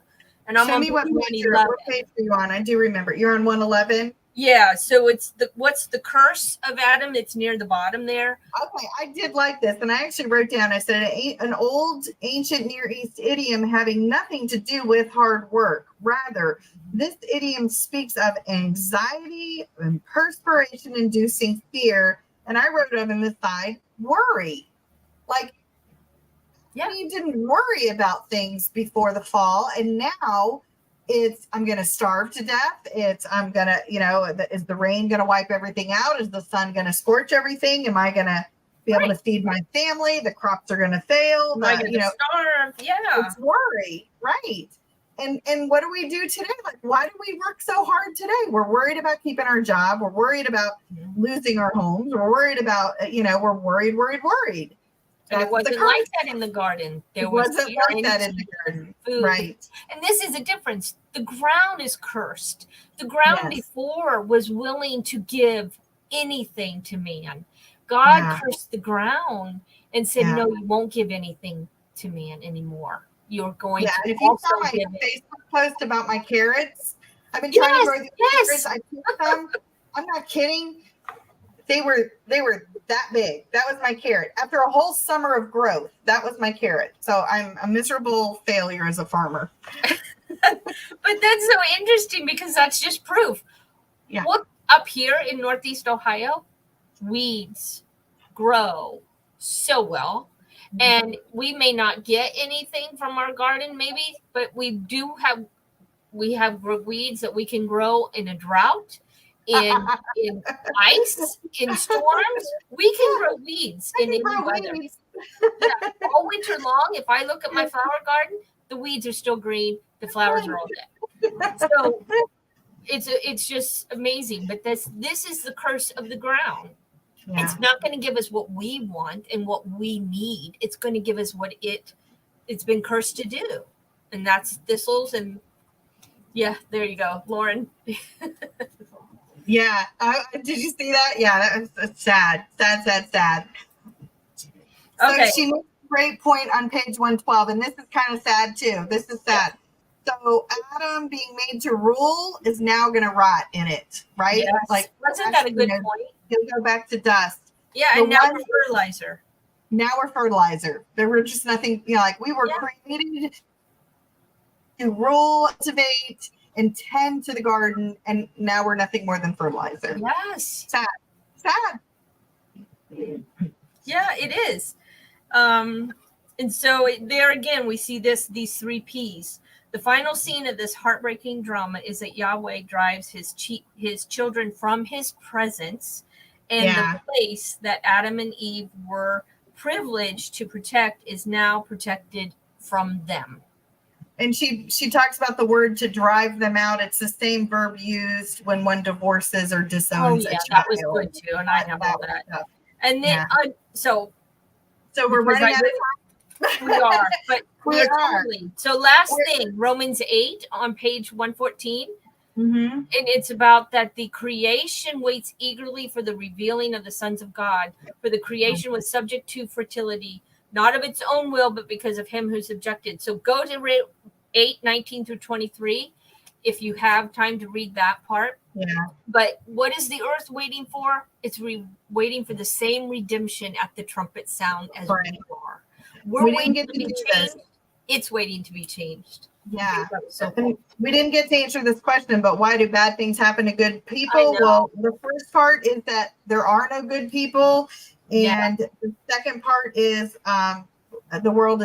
And I'm Show me what page are you on? I do remember. You're on 111? Yeah. So it's what's the curse of Adam? It's near the bottom there. Okay. I did like this. And I actually wrote down, I said, an old ancient Near East idiom having nothing to do with hard work. Rather, this idiom speaks of anxiety and perspiration inducing fear. And I wrote on the side, worry. Like, Yeah. We didn't worry about things before the fall. And now I'm going to starve to death. I'm going to, is the rain going to wipe everything out? Is the sun going to scorch everything? Am I going to be able to feed my family? The crops are going to fail. Am I going to starve? Yeah. It's worry. Right. And what do we do today? Like, why do we work so hard today? We're worried about keeping our job. We're worried about losing our homes. We're worried about, we're worried. And it wasn't like that in the garden. It wasn't like that in the garden. Food. Right. And this is a difference. The ground is cursed. The ground before was willing to give anything to man. God cursed the ground and said, no, you won't give anything to man anymore. You're going to if you saw my Facebook post about my carrots, I've been trying to grow these carrots. I picked them. I'm not kidding. They were that big. That was my carrot. After a whole summer of growth, that was my carrot. So I'm a miserable failure as a farmer. But that's so interesting because that's just proof. Yeah. Look up here in Northeast Ohio, weeds grow so well. And we may not get anything from our garden, maybe, but we have weeds that we can grow in a drought, in ice, in storms. We can grow weeds in any weather. All winter long, if I look at my flower garden, the weeds are still green, the flowers are all dead. So it's just amazing. But this is the curse of the ground. Yeah. It's not going to give us what we want and what we need. It's going to give us what it's been cursed to do. And that's thistles. And there you go, Lauren. Yeah. Did you see that? Yeah, that's sad. Sad. Okay. So she makes a great point on page 112. And this is kind of sad too. This is sad. So Adam being made to rule is now going to rot in it, right? Yes. Like, wasn't that a good point? He'll go back to dust. Yeah, and now we're fertilizer. Now we're fertilizer. There were just nothing, like we were created to rule, cultivate, and tend to the garden, and now we're nothing more than fertilizer. Yes. Sad. Yeah, it is. And so there again, we see these 3 Ps. The final scene of this heartbreaking drama is that Yahweh drives his children from his presence, and the place that Adam and Eve were privileged to protect is now protected from them. And she talks about the word to drive them out. It's the same verb used when one divorces or disowns a child. That was good too, and I have all that. And then, so we're running out of time. We are, but we are totally. So last thing, Romans 8 on page 114. And it's about that the creation waits eagerly for the revealing of the sons of God. For the creation was subject to fertility, not of its own will, but because of him who subjected. So go to 8:19 through 23 if you have time to read that part. Yeah. But what is the earth waiting for? It's waiting for the same redemption at the trumpet sound as we are. We're waiting to be changed. It's waiting to be changed. Yeah. We didn't get to answer this question, but why do bad things happen to good people? Well, the first part is that there are no good people. And the second part is the world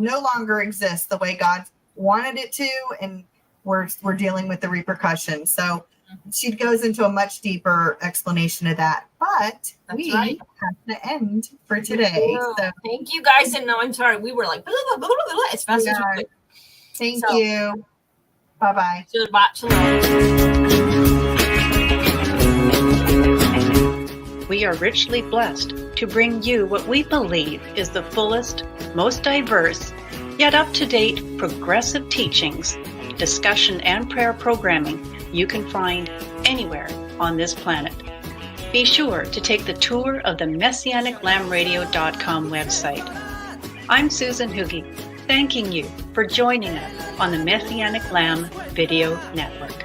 no longer exists the way God wanted it to, and we're dealing with the repercussions. So she goes into a much deeper explanation of that. But we have to end for today. So thank you guys. And no, I'm sorry. We were like, blah, blah, blah, blah, blah, as fast as we could. Thank you. Bye-bye. We are richly blessed to bring you what we believe is the fullest, most diverse, yet up-to-date progressive teachings, discussion, and prayer programming you can find anywhere on this planet. Be sure to take the tour of the MessianicLambRadio.com website. I'm Susan Hoogie, thanking you for joining us on the Messianic Lamb Video Network.